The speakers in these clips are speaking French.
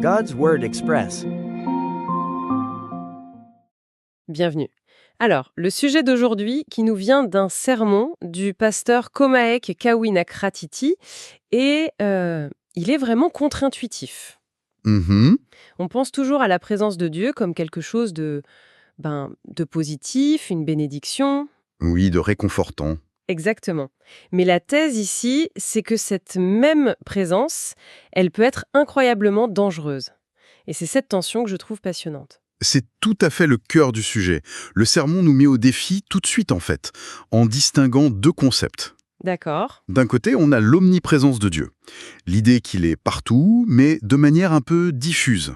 God's Word Express. Bienvenue. Alors, le sujet d'aujourd'hui qui nous vient d'un sermon du pasteur Komaek Kawinakratiti et il est vraiment contre-intuitif. Mhm. On pense toujours à la présence de Dieu comme quelque chose de positif, une bénédiction. Oui, de réconfortant. Exactement. Mais la thèse ici, c'est que cette même présence, elle peut être incroyablement dangereuse. Et c'est cette tension que je trouve passionnante. C'est tout à fait le cœur du sujet. Le sermon nous met au défi tout de suite en fait, en distinguant deux concepts. D'accord. D'un côté, on a l'omniprésence de Dieu, l'idée qu'il est partout, mais de manière un peu diffuse.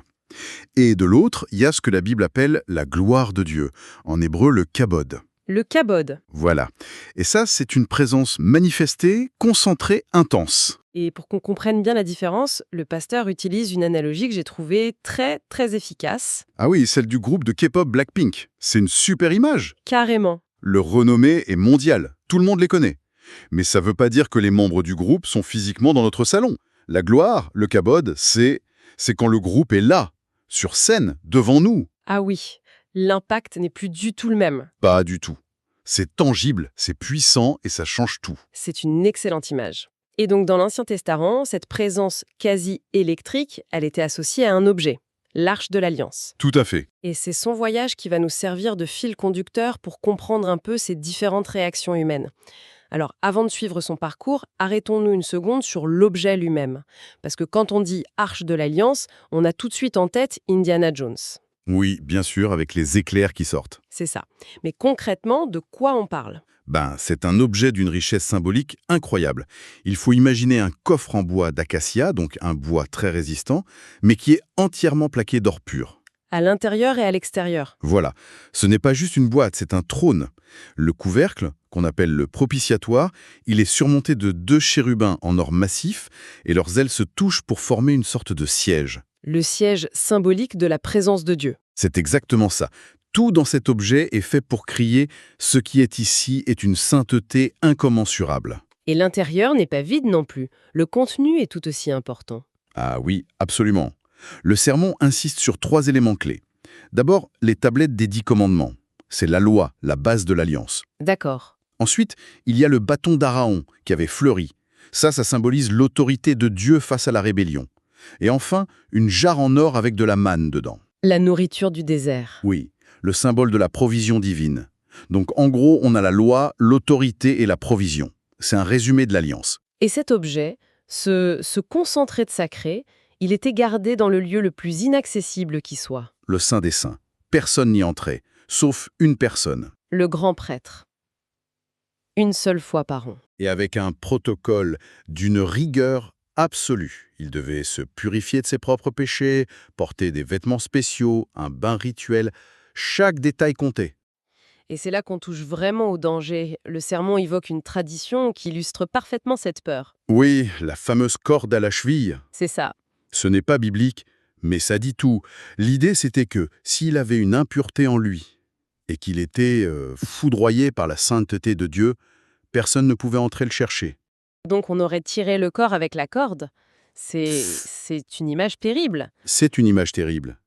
Et de l'autre, il y a ce que la Bible appelle la gloire de Dieu, en hébreu le kabod. Le kabod. Voilà. Et ça, c'est une présence manifestée, concentrée, intense. Et pour qu'on comprenne bien la différence, le pasteur utilise une analogie que j'ai trouvée très, très efficace. Ah oui, celle du groupe de K-pop Blackpink. C'est une super image. Carrément. Leur renommée est mondiale, tout le monde les connaît. Mais ça ne veut pas dire que les membres du groupe sont physiquement dans notre salon. La gloire, le kabod, c'est quand le groupe est là, sur scène, devant nous. Ah oui, l'impact n'est plus du tout le même. Pas du tout. C'est tangible, c'est puissant et ça change tout. C'est une excellente image. Et donc dans l'Ancien Testament, cette présence quasi électrique, elle était associée à un objet, l'Arche de l'Alliance. Tout à fait. Et c'est son voyage qui va nous servir de fil conducteur pour comprendre un peu ces différentes réactions humaines. Alors, avant de suivre son parcours, arrêtons-nous une seconde sur l'objet lui-même. Parce que quand on dit Arche de l'Alliance, on a tout de suite en tête Indiana Jones. Oui, bien sûr, avec les éclairs qui sortent. C'est ça. Mais concrètement, de quoi on parle ? C'est un objet d'une richesse symbolique incroyable. Il faut imaginer un coffre en bois d'acacia, donc un bois très résistant, mais qui est entièrement plaqué d'or pur. À l'intérieur et à l'extérieur. Voilà, ce n'est pas juste une boîte, c'est un trône. Le couvercle, qu'on appelle le propitiatoire, il est surmonté de 2 chérubins en or massif et leurs ailes se touchent pour former une sorte de siège. Le siège symbolique de la présence de Dieu. C'est exactement ça. Tout dans cet objet est fait pour crier « ce qui est ici est une sainteté incommensurable ». Et l'intérieur n'est pas vide non plus. Le contenu est tout aussi important. Ah oui, absolument. Le sermon insiste sur 3 éléments clés. D'abord, les tablettes des 10 commandements. C'est la loi, la base de l'alliance. D'accord. Ensuite, il y a le bâton d'Araon qui avait fleuri. Ça symbolise l'autorité de Dieu face à la rébellion. Et enfin, une jarre en or avec de la manne dedans. La nourriture du désert. Oui, le symbole de la provision divine. Donc en gros, on a la loi, l'autorité et la provision. C'est un résumé de l'alliance. Et cet objet, ce concentré de sacré, il était gardé dans le lieu le plus inaccessible qui soit. Le Saint des Saints. Personne n'y entrait, sauf une personne. Le grand prêtre. Une seule fois par an. Et avec un protocole d'une rigueur absolue. Il devait se purifier de ses propres péchés, porter des vêtements spéciaux, un bain rituel. Chaque détail comptait. Et c'est là qu'on touche vraiment au danger. Le sermon évoque une tradition qui illustre parfaitement cette peur. Oui, la fameuse corde à la cheville. C'est ça. Ce n'est pas biblique, mais ça dit tout. L'idée, c'était que s'il avait une impureté en lui et qu'il était foudroyé par la sainteté de Dieu, personne ne pouvait entrer le chercher. Donc on aurait tiré le corps avec la corde. C'est une image terrible. C'est une image terrible,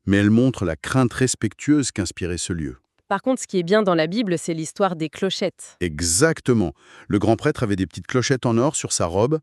mais elle montre la crainte respectueuse qu'inspirait ce lieu. Par contre, ce qui est bien dans la Bible, c'est l'histoire des clochettes. Exactement. Le grand prêtre avait des petites clochettes en or sur sa robe.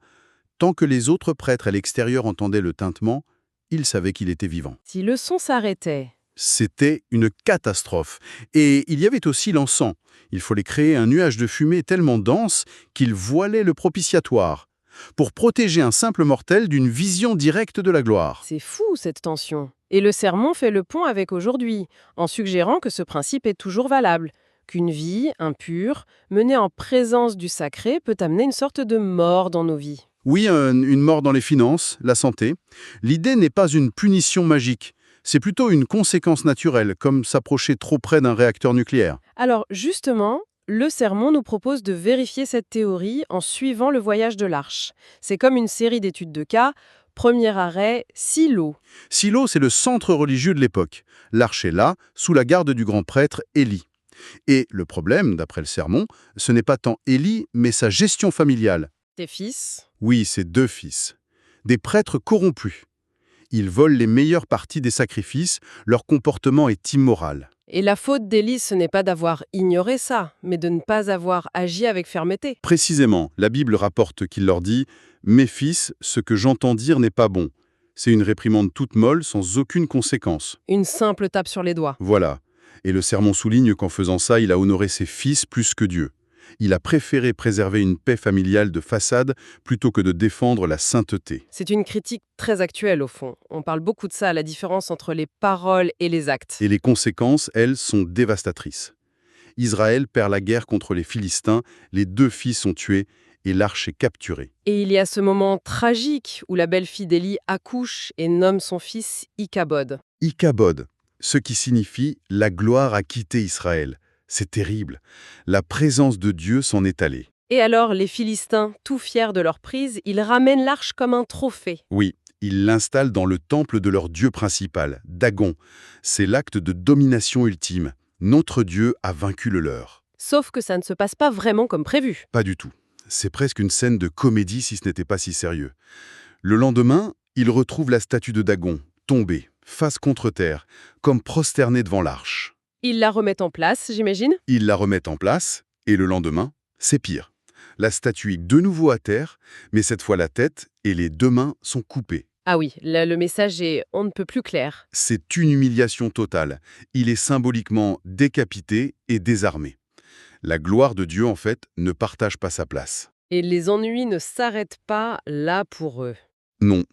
Tant que les autres prêtres à l'extérieur entendaient le tintement, ils savaient qu'il était vivant. Si le son s'arrêtait... C'était une catastrophe. Et il y avait aussi l'encens. Il fallait créer un nuage de fumée tellement dense qu'il voilait le propitiatoire, pour protéger un simple mortel d'une vision directe de la gloire. C'est fou, cette tension. Et le sermon fait le pont avec aujourd'hui, en suggérant que ce principe est toujours valable, qu'une vie impure, menée en présence du sacré, peut amener une sorte de mort dans nos vies. Oui, une mort dans les finances, la santé. L'idée n'est pas une punition magique. C'est plutôt une conséquence naturelle, comme s'approcher trop près d'un réacteur nucléaire. Alors justement, le sermon nous propose de vérifier cette théorie en suivant le voyage de l'Arche. C'est comme une série d'études de cas. Premier arrêt, Silo. Silo, c'est le centre religieux de l'époque. L'Arche est là, sous la garde du grand prêtre Élie. Et le problème, d'après le sermon, ce n'est pas tant Élie, mais sa gestion familiale. Ses fils. Oui, ses 2 fils. Des prêtres corrompus. Ils volent les meilleures parties des sacrifices, leur comportement est immoral. Et la faute d'Élie, ce n'est pas d'avoir ignoré ça, mais de ne pas avoir agi avec fermeté. Précisément, la Bible rapporte qu'il leur dit « Mes fils, ce que j'entends dire n'est pas bon ». C'est une réprimande toute molle, sans aucune conséquence. Une simple tape sur les doigts. Voilà. Et le sermon souligne qu'en faisant ça, il a honoré ses fils plus que Dieu. Il a préféré préserver une paix familiale de façade plutôt que de défendre la sainteté. C'est une critique très actuelle au fond. On parle beaucoup de ça, la différence entre les paroles et les actes. Et les conséquences, elles, sont dévastatrices. Israël perd la guerre contre les Philistins, les 2 fils sont tués et l'arche est capturée. Et il y a ce moment tragique où la belle-fille d'Élie accouche et nomme son fils Ichabod. Ichabod, ce qui signifie « la gloire a quitté Israël ». C'est terrible. La présence de Dieu s'en est allée. Et alors, les Philistins, tout fiers de leur prise, ils ramènent l'arche comme un trophée. Oui, ils l'installent dans le temple de leur dieu principal, Dagon. C'est l'acte de domination ultime. Notre Dieu a vaincu le leur. Sauf que ça ne se passe pas vraiment comme prévu. Pas du tout. C'est presque une scène de comédie si ce n'était pas si sérieux. Le lendemain, ils retrouvent la statue de Dagon, tombée, face contre terre, comme prosternée devant l'arche. Ils la remettent en place, j'imagine. Ils la remettent en place, et le lendemain, c'est pire. La statue est de nouveau à terre, mais cette fois la tête et les 2 mains sont coupées. Ah oui, là, le message est on ne peut plus clair. C'est une humiliation totale. Il est symboliquement décapité et désarmé. La gloire de Dieu, en fait, ne partage pas sa place. Et les ennuis ne s'arrêtent pas là pour eux. Non.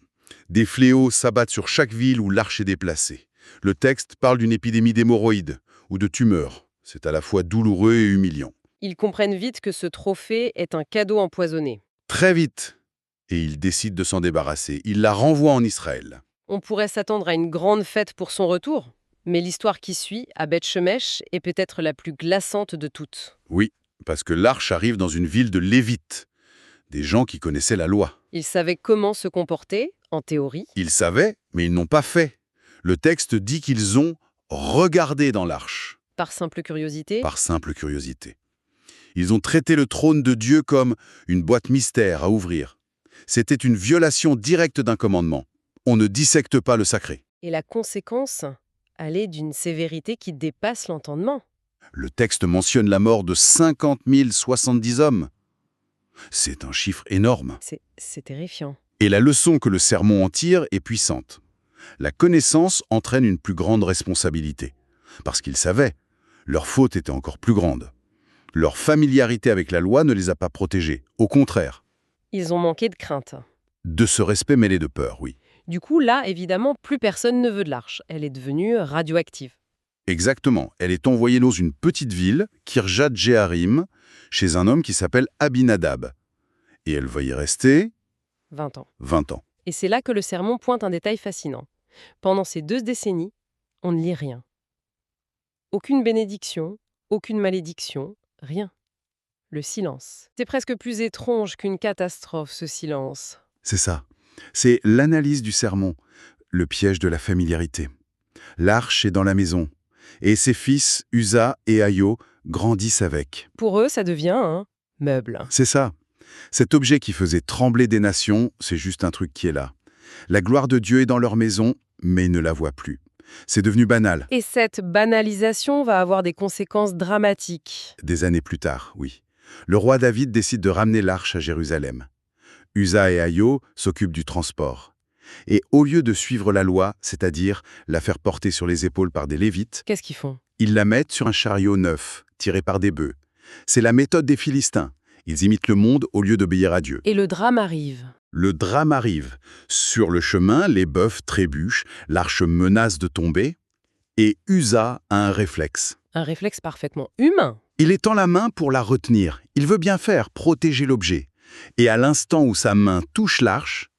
Des fléaux s'abattent sur chaque ville où l'arche est déplacée. Le texte parle d'une épidémie d'hémorroïdes ou de tumeurs. C'est à la fois douloureux et humiliant. Ils comprennent vite que ce trophée est un cadeau empoisonné. Très vite. Et ils décident de s'en débarrasser. Ils la renvoient en Israël. On pourrait s'attendre à une grande fête pour son retour. Mais l'histoire qui suit, à Beth-Shemesh, est peut-être la plus glaçante de toutes. Oui, parce que l'arche arrive dans une ville de Lévites, des gens qui connaissaient la loi. Ils savaient comment se comporter, en théorie. Ils savaient, mais ils n'ont pas fait. Le texte dit qu'ils ont regardé dans l'arche, Par simple curiosité. par simple curiosité. Ils ont traité le trône de Dieu comme une boîte mystère à ouvrir. C'était une violation directe d'un commandement. On ne dissecte pas le sacré. Et la conséquence, elle est d'une sévérité qui dépasse l'entendement. Le texte mentionne la mort de 50 070 hommes. C'est un chiffre énorme. C'est terrifiant. Et la leçon que le sermon en tire est puissante. La connaissance entraîne une plus grande responsabilité. Parce qu'ils savaient, leur faute était encore plus grande. Leur familiarité avec la loi ne les a pas protégés. Au contraire. Ils ont manqué de crainte. De ce respect mêlé de peur, oui. Du coup, là, évidemment, plus personne ne veut de l'arche. Elle est devenue radioactive. Exactement. Elle est envoyée dans une petite ville, Kirjat Jearim, chez un homme qui s'appelle Abinadab. Et elle va y rester 20 ans. 20 ans. Et c'est là que le sermon pointe un détail fascinant. Pendant ces 2 décennies, on ne lit rien. Aucune bénédiction, aucune malédiction, rien. Le silence. C'est presque plus étrange qu'une catastrophe, ce silence. C'est ça. C'est l'analyse du sermon, le piège de la familiarité. L'arche est dans la maison, et ses fils, Uza et Ayo, grandissent avec. Pour eux, ça devient un meuble. C'est ça. Cet objet qui faisait trembler des nations, c'est juste un truc qui est là. La gloire de Dieu est dans leur maison, mais ils ne la voient plus. C'est devenu banal. Et cette banalisation va avoir des conséquences dramatiques. Des années plus tard, oui. Le roi David décide de ramener l'arche à Jérusalem. Uza et Ayo s'occupent du transport. Et au lieu de suivre la loi, c'est-à-dire la faire porter sur les épaules par des Lévites, Qu'est-ce qu'ils font? ils la mettent sur un chariot neuf, tiré par des bœufs. C'est la méthode des Philistins. Ils imitent le monde au lieu d'obéir à Dieu. Et le drame arrive. Le drame arrive. Sur le chemin, les bœufs trébuchent, l'arche menace de tomber, et Uza a un réflexe. Un réflexe parfaitement humain. Il étend la main pour la retenir. Il veut bien faire, protéger l'objet. Et à l'instant où sa main touche l'arche,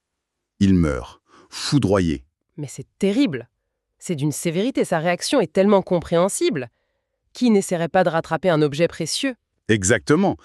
il meurt, foudroyé. Mais c'est terrible. C'est d'une sévérité, sa réaction est tellement compréhensible. Qui n'essaierait pas de rattraper un objet précieux? Exactement.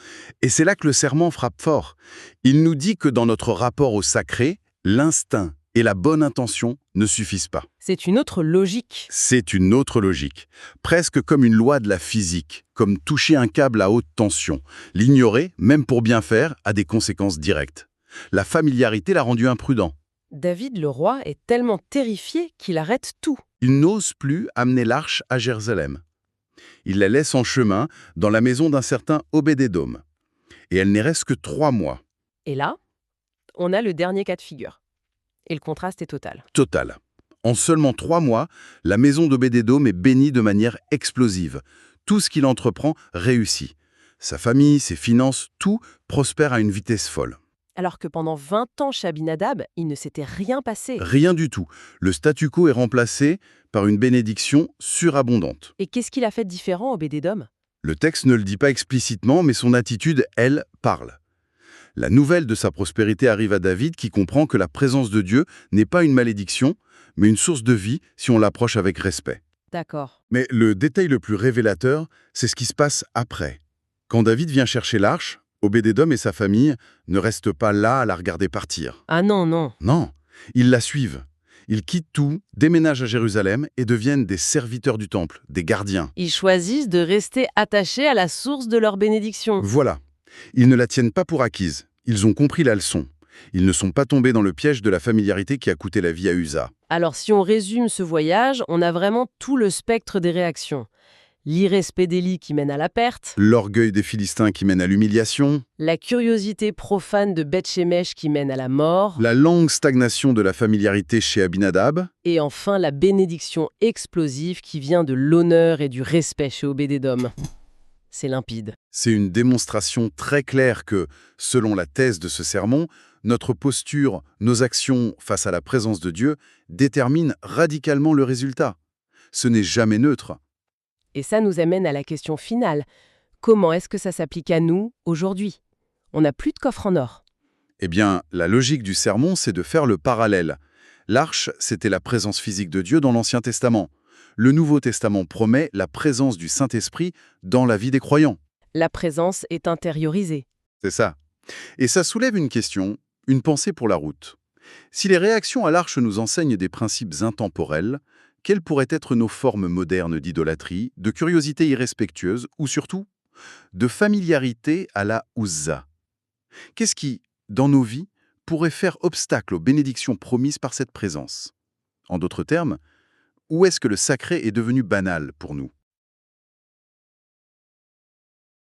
Et c'est là que le serment frappe fort. Il nous dit que dans notre rapport au sacré, l'instinct et la bonne intention ne suffisent pas. C'est une autre logique. C'est une autre logique, presque comme une loi de la physique, comme toucher un câble à haute tension. L'ignorer, même pour bien faire, a des conséquences directes. La familiarité l'a rendu imprudent. David le roi est tellement terrifié qu'il arrête tout. Il n'ose plus amener l'arche à Jérusalem. Il la laisse en chemin dans la maison d'un certain Obédédom. Et elle n'y reste que 3 mois. Et là, on a le dernier cas de figure. Et le contraste est total. Total. En seulement 3 mois, la maison d'Obédédom est bénie de manière explosive. Tout ce qu'il entreprend réussit. Sa famille, ses finances, tout prospère à une vitesse folle. Alors que pendant 20 ans chez Abinadab, il ne s'était rien passé. Rien du tout. Le statu quo est remplacé par une bénédiction surabondante. Et qu'est-ce qu'il a fait de différent, Obédédom? Le texte ne le dit pas explicitement, mais son attitude, elle, parle. La nouvelle de sa prospérité arrive à David qui comprend que la présence de Dieu n'est pas une malédiction, mais une source de vie si on l'approche avec respect. D'accord. Mais le détail le plus révélateur, c'est ce qui se passe après. Quand David vient chercher l'arche, Obédédom et sa famille ne restent pas là à la regarder partir. Ah non, non. Non, ils la suivent. Ils quittent tout, déménagent à Jérusalem et deviennent des serviteurs du temple, des gardiens. Ils choisissent de rester attachés à la source de leur bénédiction. Voilà. Ils ne la tiennent pas pour acquise. Ils ont compris la leçon. Ils ne sont pas tombés dans le piège de la familiarité qui a coûté la vie à Uza. Alors si on résume ce voyage, on a vraiment tout le spectre des réactions. L'irrespect d'Élie qui mène à la perte, L'orgueil des Philistins qui mène à l'humiliation, la curiosité profane de Beth-Shemesh qui mène à la mort, la longue stagnation de la familiarité chez Abinadab, et enfin la bénédiction explosive qui vient de l'honneur et du respect chez Obédédom. C'est limpide. c'est une démonstration très claire que, selon la thèse de ce sermon, notre posture, nos actions face à la présence de Dieu déterminent radicalement le résultat. Ce n'est jamais neutre. Et ça nous amène à la question finale. Comment est-ce que ça s'applique à nous, aujourd'hui? On n'a plus de coffre en or. Eh bien, la logique du sermon, c'est de faire le parallèle. L'arche, c'était la présence physique de Dieu dans l'Ancien Testament. Le Nouveau Testament promet la présence du Saint-Esprit dans la vie des croyants. La présence est intériorisée. C'est ça. Et ça soulève une question, une pensée pour la route. Si les réactions à l'arche nous enseignent des principes intemporels, quelles pourraient être nos formes modernes d'idolâtrie, de curiosité irrespectueuse ou surtout de familiarité à la Ouzza? Qu'est-ce qui, dans nos vies, pourrait faire obstacle aux bénédictions promises par cette présence? En d'autres termes, où est-ce que le sacré est devenu banal pour nous?